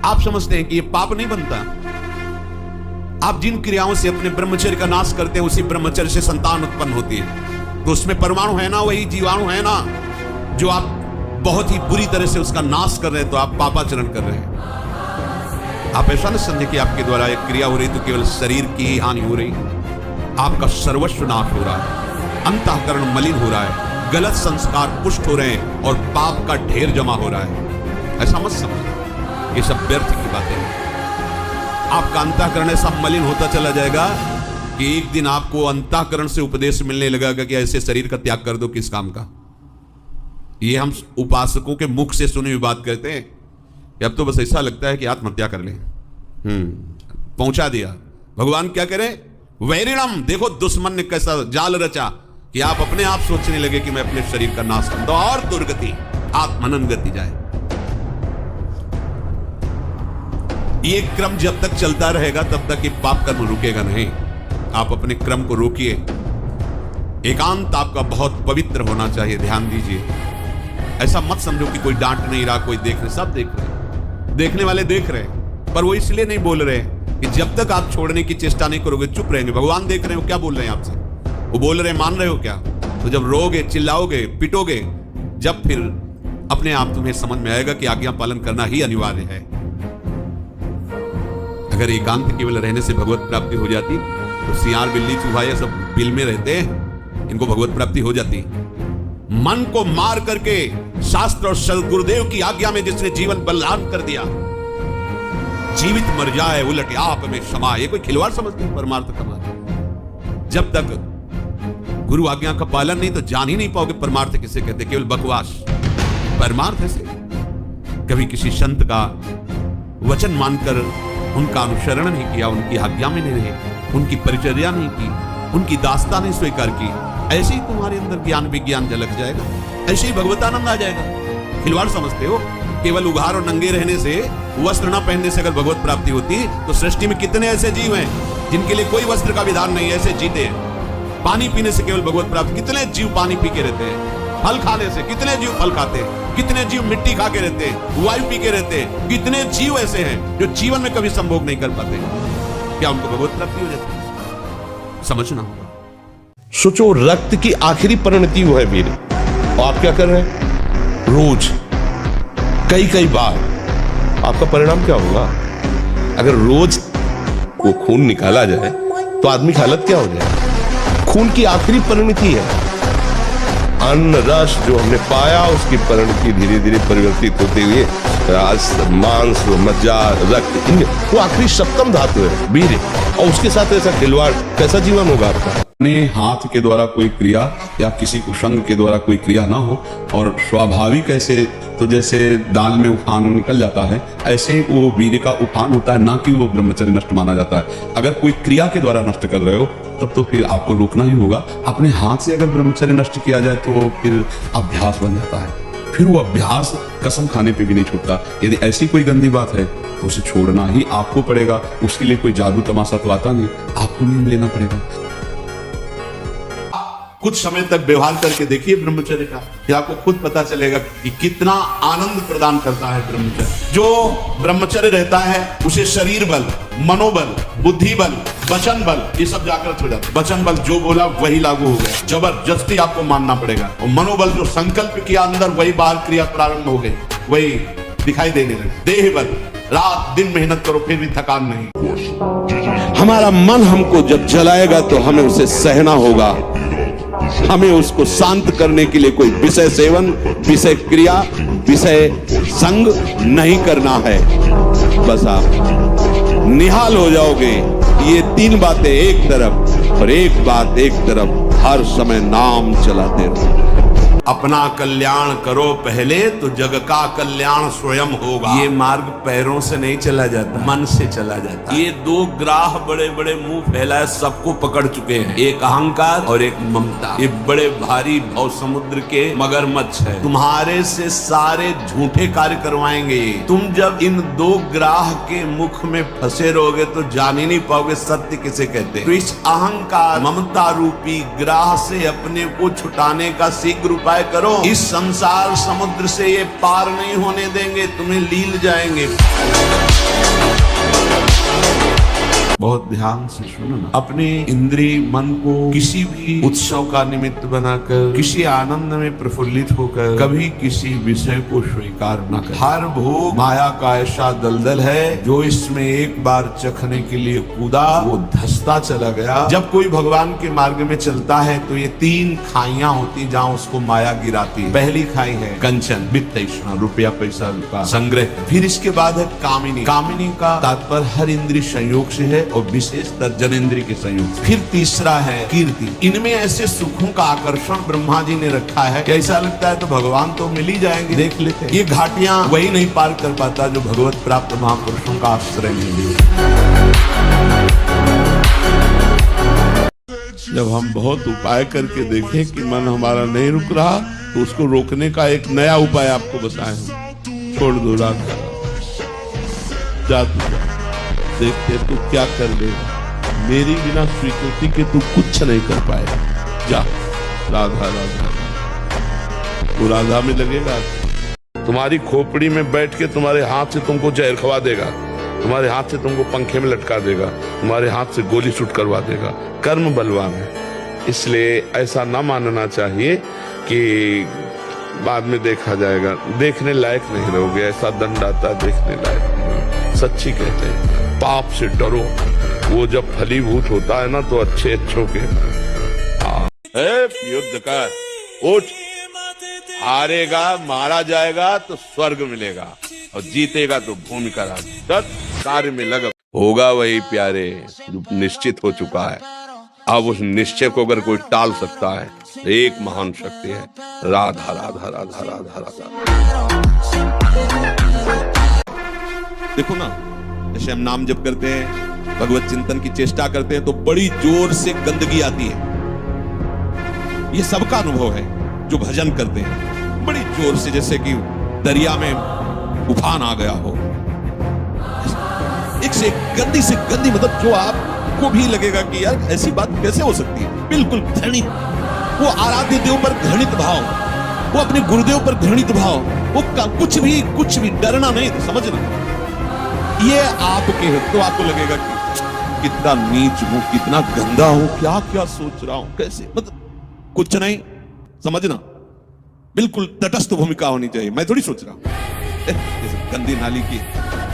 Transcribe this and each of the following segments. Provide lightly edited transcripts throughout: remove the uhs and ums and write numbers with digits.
आप समझते हैं कि ये पाप नहीं बनता। आप जिन क्रियाओं से अपने ब्रह्मचर्य का नाश करते हैं उसी ब्रह्मचर्य से संतान उत्पन्न होती है। तो उसमें परमाणु है ना, वही जीवाणु है ना, जो आप बहुत ही बुरी तरह से उसका नाश कर रहे हैं, तो आप पापाचरण कर रहे हैं। आप ऐसा न समझे कि आपके द्वारा एक क्रिया हो रही तो केवल शरीर की ही हानि हो रही, आपका सर्वस्व नाश हो रहा है, अंतःकरण मलिन हो रहा है, गलत संस्कार पुष्ट हो रहे हैं और पाप का ढेर जमा हो रहा है। ऐसा मत समझो, ये सब व्यर्थ की बातें हैं। आपका अंतःकरण ऐसा मलिन होता चला जाएगा कि एक दिन आपको अंतःकरण से उपदेश मिलने लगेगा कि ऐसे शरीर का त्याग कर दो, किस काम का। ये हम उपासकों के मुख से सुनी हुई बात कहते हैं कि अब तो बस ऐसा लगता है कि आत्महत्या कर लें। पहुंचा दिया। भगवान क्या करें? वैरिणम, देखो दुश्मन ने कैसा जाल रचा कि आप अपने आप सोचने लगे कि मैं अपने शरीर का नाश कर दूं और दुर्गति, आत्मनन गति जाए। ये क्रम जब तक चलता रहेगा तब तक ये पाप कर्म रुकेगा नहीं। आप अपने क्रम को रोकिए। एकांत आपका बहुत पवित्र होना चाहिए, ध्यान दीजिए। ऐसा मत समझो कि कोई डांट नहीं रहा, कोई देख रहे, सब देख रहे, देखने वाले देख रहे, पर वो इसलिए नहीं बोल रहे कि जब तक आप छोड़ने की चेष्टा नहीं करोगे चुप रहेंगे। भगवान देख रहे हो क्या बोल रहे हैं आपसे, वो बोल रहे हैं, मान रहे हो क्या? तो जब रोगे, चिल्लाओगे, पिटोगे, जब फिर अपने आप तुम्हें समझ में आएगा कि आज्ञा पालन करना ही अनिवार्य है। अगर एकांत केवल रहने से भगवत प्राप्ति हो जाती तो सियार, बिल्ली, चूहा ये सब बिल में रहते, इनको भगवत प्राप्ति हो जाती। मन को मार करके शास्त्र और सदगुरुदेव की आज्ञा में जिसने जीवन बलिदान कर दिया, जीवित मर जाए उलट आप में क्षमा, ये कोई खिलवाड़ समझते हैं परमार्थ का मार्ग। जब तक गुरु आज्ञा का पालन नहीं तो जान ही नहीं पाओगे परमार्थ किसे कहते, केवल बकवास। परमार्थ ऐसे कभी किसी संत का वचन मानकर उनका अनुसरण नहीं किया, उनकी आज्ञा में नहीं रहे, उनकी परिचर्या नहीं की, उनकी दास्ता नहीं स्वीकार की, ऐसे ही तुम्हारे अंदर ज्ञान विज्ञान झलक जाएगा, ऐसे ही भगवतानंद आ जाएगा। खिलवाड़ समझते हो? केवल उघार और नंगे रहने से, वस्त्र न पहनने से अगर भगवत प्राप्ति होती तो सृष्टि में कितने ऐसे जीव हैं जिनके लिए कोई वस्त्र का विधान नहीं है, ऐसे जीते हैं। पानी पीने से केवल भगवत प्राप्ति, कितने जीव पानी पी के रहते हैं। फल खाने से कितने जीव फल खाते हैं, कितने जीव मिट्टी खा के रहते हैं, वायु पी के रहते हैं। कितने जीव ऐसे हैं जो जीवन में कभी संभोग नहीं कर पाते, क्या उनको भगवत प्राप्ति हो जाती है? समझना होगा। सोचो, रक्त की आखिरी परिणति वो है वीर, और आप क्या कर रहे हैं? रोज कई बार आपका परिणाम क्या होगा? अगर रोज वो खून निकाला जाए तो आदमी की हालत क्या हो जाए? खून की आखिरी परिणति है। अन्न रस जो हमने पाया उसकी परिणति धीरे धीरे परिवर्तित होते हुए रस, मांस, मज्जा, रक्त, इनमें वो आखिरी सप्तम धातु है वीर, और उसके साथ ऐसा खिलवाड़, कैसा जीवन होगा आपका? अपने हाथ के द्वारा कोई क्रिया या किसी कुसंग के द्वारा कोई क्रिया ना हो, और स्वाभाविक ऐसे तो जैसे दाल में उफान निकल जाता है, ऐसे वो वीर्य का उफान होता है, ना कि वो ब्रह्मचर्य नष्ट माना जाता है। अगर कोई क्रिया के द्वारा नष्ट कर रहे हो तब तो फिर आपको रोकना ही होगा। अपने हाथ से अगर ब्रह्मचर्य नष्ट किया जाए तो फिर अभ्यास बन जाता है, फिर वो अभ्यास कसम खाने पे भी नहीं छूटता। यदि ऐसी कोई गंदी बात है तो उसे छोड़ना ही आपको पड़ेगा। उसके लिए कोई जादू तमाशा तो आता नहीं, आपको नियम लेना पड़ेगा। कुछ समय तक व्यवहार करके देखिए ब्रह्मचर्य का, कि आपको खुद पता चलेगा कि कितना आनंद प्रदान करता है ब्रह्मचर्य। जो ब्रह्मचर्य रहता है उसे शरीर बल, मनोबल, बुद्धि बल, वचन बल, ये सब जागृत हो जाता है। वचन बल जो बोला वही लागू हो गया, जबरदस्ती आपको मानना पड़ेगा। और मनोबल जो संकल्प किया अंदर वही बाहर क्रिया प्रारंभ हो गई, वही दिखाई देने लगे। देह बल, रात दिन मेहनत करो फिर भी थकान नहीं। हमारा मन हमको जब जलाएगा तो हमें उसे सहना होगा। हमें उसको शांत करने के लिए कोई विषय सेवन, विषय क्रिया, विषय संग नहीं करना है। बस आप निहाल हो जाओगे। ये तीन बातें एक तरफ और एक बात एक तरफ, हर समय नाम चलाते रहो। अपना कल्याण करो पहले तो जग का कल्याण स्वयं होगा। ये मार्ग पैरों से नहीं चला जाता, मन से चला जाता। ये दो ग्राह बड़े बड़े मुंह फैलाए सबको पकड़ चुके हैं, एक अहंकार और एक ममता। ये बड़े भारी भव समुद्र के मगरमच्छ है, तुम्हारे से सारे झूठे कार्य करवाएंगे। तुम जब इन दो ग्राह के मुख में फंसे रहोगे तो जान ही नहीं पाओगे सत्य किसे कहते हैं। तो इस अहंकार ममता रूपी ग्राह से अपने को छुटाने का शीघ्र उपाय उपाय करो, इस संसार समुद्र से ये पार नहीं होने देंगे, तुम्हें लील जाएंगे। बहुत ध्यान से सुनो ना। अपने इंद्रिय मन को किसी भी उत्सव का निमित्त बनाकर, किसी आनंद में प्रफुल्लित होकर कभी किसी विषय को स्वीकार न कर। हर भोग माया का ऐसा दलदल है, जो इसमें एक बार चखने के लिए कूदा वो धंसता चला गया। जब कोई भगवान के मार्ग में चलता है तो ये 3 खाइयां होती जहाँ उसको माया गिराती है। पहली खाई है कंचन, वित्त तृष्णा, रुपया पैसा का संग्रह। फिर इसके बाद है कामिनी। कामिनी का तात्पर्य हर इंद्रिय संयोग से है और विशेषतर जनेंद्रिय के संयोग। फिर तीसरा है कीर्ति। इनमें ऐसे सुखों का आकर्षण ब्रह्मा जी ने रखा है कि ऐसा लगता है तो भगवान तो मिल ही जाएंगे। देख लेते हैं, ये घाटियां वही नहीं पार कर पाता जो भगवत प्राप्त महापुरुषों का आश्रय नहीं लिया। जब हम बहुत उपाय करके देखें कि मन हमारा नहीं रुक रहा, तो उसको रोकने का एक नया उपाय आपको बताए हम। छोड़ दो राधा, जा तू जा, देखते तू क्या कर लेगा। मेरी बिना स्वीकृति के तू कुछ नहीं कर पाएगा। जा राधा राधा, वो राधा में लगेगा। तुम्हारी खोपड़ी में बैठ के तुम्हारे हाथ से तुमको जहर खवा देगा, तुम्हारे हाथ से तुमको पंखे में लटका देगा, तुम्हारे हाथ से गोली शूट करवा देगा। कर्म बलवान है, इसलिए ऐसा ना मानना चाहिए कि बाद में देखा जाएगा। देखने लायक नहीं रहोगे, ऐसा दंड आता देखने लायक नहीं। सच्ची कहते हैं, पाप से डरो, वो जब फलीभूत होता है ना तो अच्छे अच्छों के। युद्ध कर, उठ, हारेगा मारा जाएगा तो स्वर्ग मिलेगा और जीतेगा तो भूमि का राज। कार्य में लग होगा वही प्यारे जो निश्चित हो चुका है। अब उस निश्चय को अगर कोई टाल सकता है, एक महान शक्ति है, राधा राधा राधा राधा राधा। देखो ना, जैसे हम नाम जप करते हैं, भगवत चिंतन की चेष्टा करते हैं तो बड़ी जोर से गंदगी आती है। ये सबका अनुभव है जो भजन करते हैं, बड़ी जोर से, जैसे कि दरिया में उफान आ गया हो। एक से गंदी मतलब जो आपको भी लगेगा कि यार ऐसी बात कैसे हो सकती है। बिल्कुल घृणित, वो आराध्य देव पर घृणित भाव, वो अपने गुरुदेव पर घृणित भाव, वो कुछ भी डरना नहीं, तो समझना ये आपके है। तो आपको लगेगा कि कितना नीच हूं, कितना गंदा हूं, क्या क्या सोच रहा हूं, कैसे, मतलब कुछ नहीं, समझना बिल्कुल तटस्थ भूमिका होनी चाहिए। मैं थोड़ी सोच रहा हूं जैसे गंदी नाली की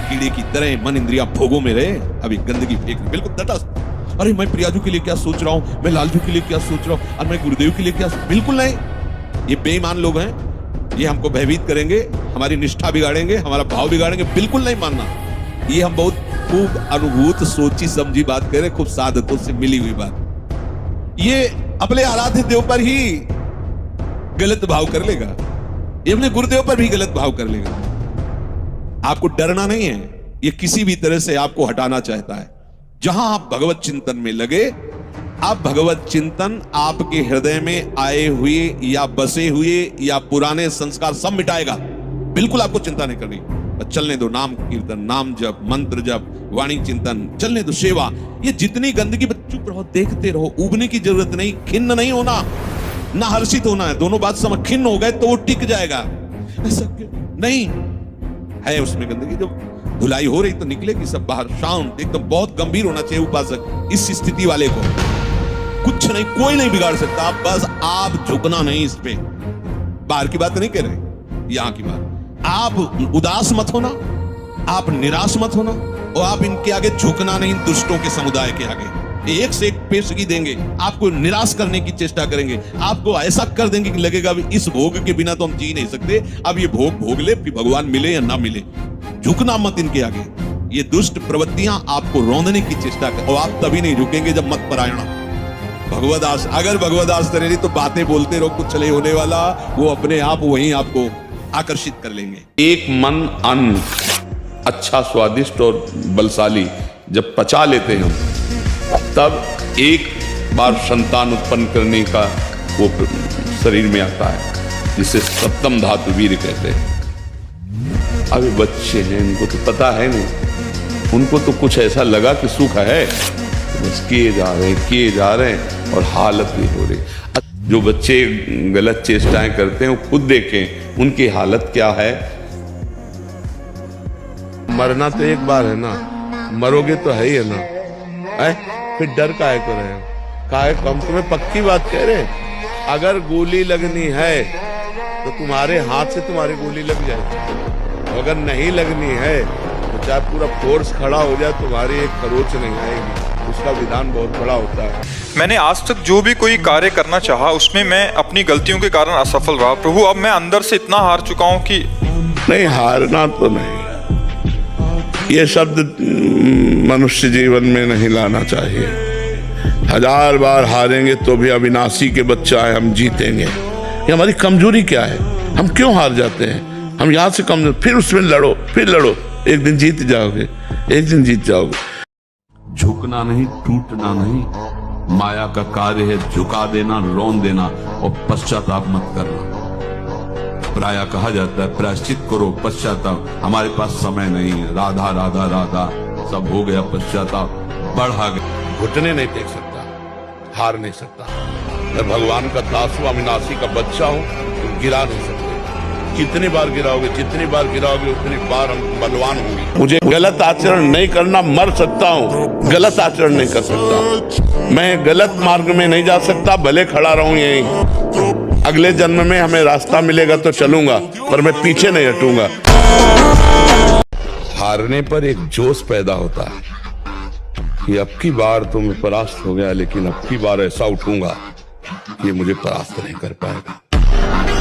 कीड़े की तरह मन इंद्रिया भोगों में रहे, अभी गंदगी फेंक, बिल्कुल तटस्थ। अरे मैं प्रियाजू के लिए क्या सोच रहा हूं, मैं लालजू के लिए क्या सोच रहा हूं, और मैं गुरुदेव के लिए क्या, बिल्कुल नहीं। ये बेईमान लोग हैं, ये हमको भयभीत करेंगे, हमारी निष्ठा बिगाड़ेंगे, हमारा भाव बिगाड़ेंगे, बिल्कुल नहीं मानना। ये हम बहुत खूब अनुभूत सोची समझी बात कह रहे, खूब साधकों से मिली हुई बात। ये अपने आराध्य देव पर ही गलत भाव कर लेगा, ये अपने गुरुदेव पर भी गलत भाव कर लेगा। आपको डरना नहीं है, ये किसी भी तरह से आपको हटाना चाहता है। जहां आप भगवत चिंतन में लगे, आप भगवत चिंतन आपके हृदय में आए हुए या बसे हुए या पुराने संस्कार सब मिटाएगा। बिल्कुल आपको चिंता नहीं करनी, चलने दो नाम कीर्तन, नाम जप, मंत्र जप, वाणी चिंतन, चलने दो सेवा। ये जितनी गंदगी, चुप रहो, देखते रहो, उबने की जरूरत नहीं, खिन्न नहीं होना, ना हर्षित होना है। दोनों बात समझ, खिन्न हो गए तो वो टिक जाएगा, ऐसा नहीं है। उसमें गंदगी जब धुलाई हो रही तो निकलेगी सब बाहर, शांत एकदम। बहुत गंभीर होना चाहिए उपासक इस स्थिति वाले को। कुछ नहीं, कोई नहीं बिगाड़ सकता, बस आप झुकना नहीं। इस पे बाहर की बात नहीं कह रहे, यहां की बात। आप उदास मत होना, आप निराश मत होना, और आप इनके आगे झुकना नहीं, दुष्टों के समुदाय के आगे। एक से एक पेशगी देंगे, आपको निराश करने की चेष्टा करेंगे, आपको ऐसा कर देंगे कि लगेगा भी इस भोग के बिना तो हम जी नहीं सकते, अब ये भोग भोग ले, फिर भगवान मिले या ना मिले। झुकना मत इनके आगे। ये दुष्ट प्रवृत्तियां आपको रौंदने की चेष्टा कर, और आप तभी नहीं झुकेंगे जब मत परायण भगवदास। अगर भगवदास तरेली तो बातें बोलते रहो, कुछ नहीं होने वाला, वो अपने आप वहीं आपको आकर्षित कर लेंगे। एक मन अन्न अच्छा, स्वादिष्ट और बलशाली जब पचा लेते हैं, तब एक बार संतान उत्पन्न करने का वो शरीर में आता है, जिसे सप्तम धातु वीर कहते हैं। अभी बच्चे हैं, इनको तो पता है नहीं, उनको तो कुछ ऐसा लगा कि सुख है, बस किए जा रहे हैं और हालत नहीं हो रही। जो बच्चे गलत चेष्टाएं करते हैं वो खुद देखें उनकी हालत क्या है। मरना तो एक बार है ना, मरोगे तो है ही है ना, है? फिर डर काहे को रहे हो? काहे को? हम तुम्हें पक्की बात कह रहे हैं, अगर गोली लगनी है तो तुम्हारे हाथ से तुम्हारी गोली लग जाए, अगर नहीं लगनी है तो चाहे पूरा फोर्स खड़ा हो जाए तुम्हारी एक खरोच नहीं आएगी। उसका विधान बहुत बड़ा होता है। मैंने आज तक जो भी कोई कार्य करना चाहा उसमें मैं अपनी गलतियों के कारण असफल रहा। प्रभु अब मैं अंदर से इतना हार चुका हूं कि नहीं, हारना तो नहीं, ये शब्द मनुष्य जीवन में नहीं लाना चाहिए। 1000 बार हारेंगे तो भी अविनाशी के बच्चा है, हम जीतेंगे। ये हमारी कमजोरी क्या है? हम क्यों हार जाते हैं? हम यहाँ से कमजोर, फिर उसमें लड़ो, फिर लड़ो, एक दिन जीत जाओगे, एक दिन जीत जाओगे। झुकना नहीं, टूटना नहीं, माया का कार्य है झुका देना, रौन देना और पश्चाताप मत करना। प्राय कहा जाता है प्रायश्चित करो, पश्चाताप। हमारे पास समय नहीं है, राधा राधा राधा सब हो गया, पश्चाताप बढ़ा गया। घुटने नहीं टेक सकता, हार नहीं सकता। मैं भगवान का दास हूं, अविनाशी का बच्चा हूं, तुम गिरा नहीं सकते। कितनी बार गिराओगे, जितनी बार गिराओगे उतनी बार हम बलवान होंगे। मुझे गलत आचरण नहीं करना, मर सकता हूँ, गलत आचरण नहीं कर सकता। मैं गलत मार्ग में नहीं जा सकता, भले खड़ा रहूं यहीं। अगले जन्म में हमें रास्ता मिलेगा तो चलूंगा, पर मैं पीछे नहीं हटूंगा। हारने पर एक जोश पैदा होता है कि अब की बार तो मैं परास्त हो गया, लेकिन अब की बार ऐसा उठूंगा कि मुझे परास्त नहीं कर पाएगा।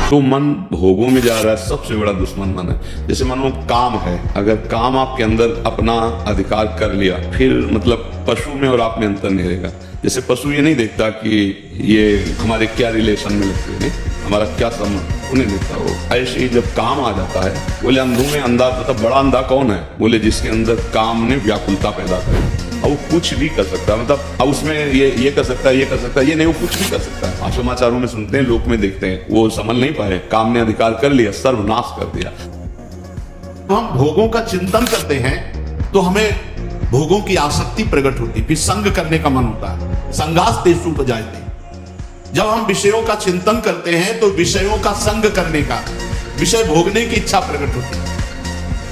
तो मन भोगों में जा रहा है, सबसे बड़ा दुश्मन मन है। जैसे मानो काम है, अगर काम आपके अंदर अपना अधिकार कर लिया, फिर मतलब पशु में और आप में अंतर नहीं रहेगा। जैसे पशु ये नहीं देखता कि ये हमारे क्या रिलेशन में लगते हैं, हमारा क्या संबंध, उन्हें देखता वो। ऐसे ही जब काम आ जाता है, बोले अंधों में अंधा, मतलब बड़ा अंधा कौन है? बोले जिसके अंदर काम ने व्याकुलता पैदा कर, और वो कुछ भी कर सकता है, मतलब अब उसमें ये कर सकता है, ये कर सकता है, ये नहीं, वो कुछ भी कर सकता है। आप समाचारों में सुनते हैं, लोक में देखते हैं, वो संभल नहीं पाए, काम ने अधिकार कर लिया, सर्वनाश कर दिया। हम भोगों का चिंतन करते हैं तो हमें भोगों की आसक्ति प्रकट होती, फिर संग करने का मन होता है। संगास तेषु उपजायते। जब हम विषयों का चिंतन करते हैं तो विषयों का संग करने का, विषय भोगने की इच्छा प्रकट होती है।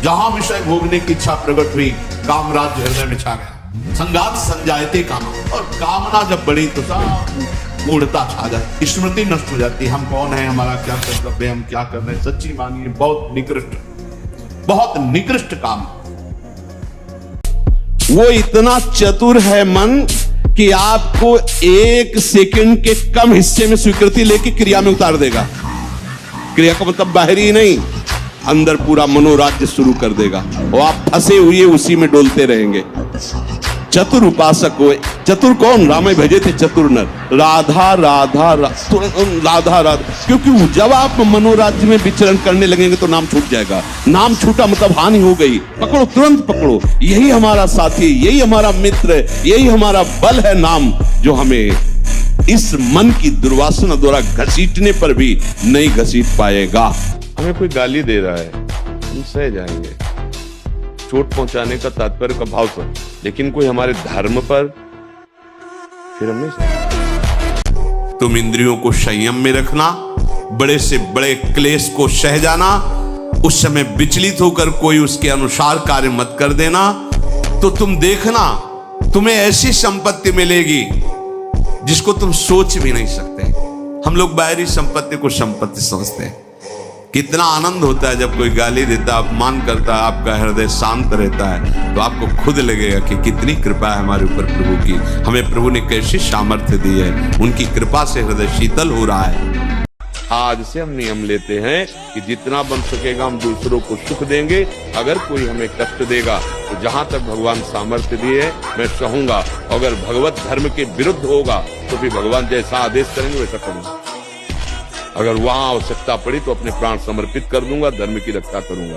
जहां विषय भोगने की इच्छा प्रकट हुई, कामराज हृदय में छा गया। संगात संजायते काम, और कामना जब बढ़ी तो सब मूढ़ता छा जाती, स्मृति नष्ट हो जाती। हम कौन है, हमारा क्या कर्तव्य, हम क्या कर रहे हैं। सच्ची मानिए बहुत निकृष्ट काम। वो इतना चतुर है मन कि आपको 1 सेकंड के कम हिस्से में स्वीकृति लेके क्रिया में उतार देगा। क्रिया का मतलब बाहरी ही नहीं, अंदर पूरा मनोराज्य शुरू कर देगा और आप फंसे हुए उसी में डोलते रहेंगे। चतुर उपासक हो। चतुर कौन? रामे भजे थे चतुर नर, राधा राधा राधा राधा। क्योंकि जब आप मनोराज्य में विचरण करने लगेंगे तो नाम छूट जाएगा। नाम छूटा मतलब हानि हो गई। पकड़ो, तुरंत पकड़ो। यही हमारा साथी, यही हमारा मित्र, यही हमारा बल है नाम, जो हमें इस मन की दुर्वासना द्वारा घसीटने पर भी नहीं घसीट पाएगा। हमें कोई गाली दे रहा है, हम सह जाएंगे, चोट पहुंचाने का तात्पर्य का भाव से, लेकिन कोई हमारे धर्म पर, फिर हम नहीं। तुम इंद्रियों को संयम में रखना, बड़े से बड़े क्लेश को सह जाना, उस समय विचलित होकर कोई उसके अनुसार कार्य मत कर देना, तो तुम देखना तुम्हें ऐसी संपत्ति मिलेगी जिसको तुम सोच भी नहीं सकते। हम लोग बाहरी संपत्ति को संपत्ति समझते हैं। कितना आनंद होता है जब कोई गाली देता, अपमान करता है, आपका हृदय शांत रहता है, तो आपको खुद लगेगा कि कितनी कृपा है हमारे ऊपर प्रभु की। हमें प्रभु ने कैसी सामर्थ्य दी है, उनकी कृपा से हृदय शीतल हो रहा है। आज से हम नियम लेते हैं कि जितना बन सकेगा हम दूसरों को सुख देंगे। अगर कोई हमें कष्ट देगा तो जहां तक भगवान सामर्थ्य दिए मैं सहूंगा। अगर भगवत धर्म के विरुद्ध होगा तो भी भगवान जैसा आदेश करेंगे वैसा करूंगा। अगर वहां आवश्यकता पड़ी तो अपने प्राण समर्पित कर दूंगा, धर्म की रक्षा करूंगा।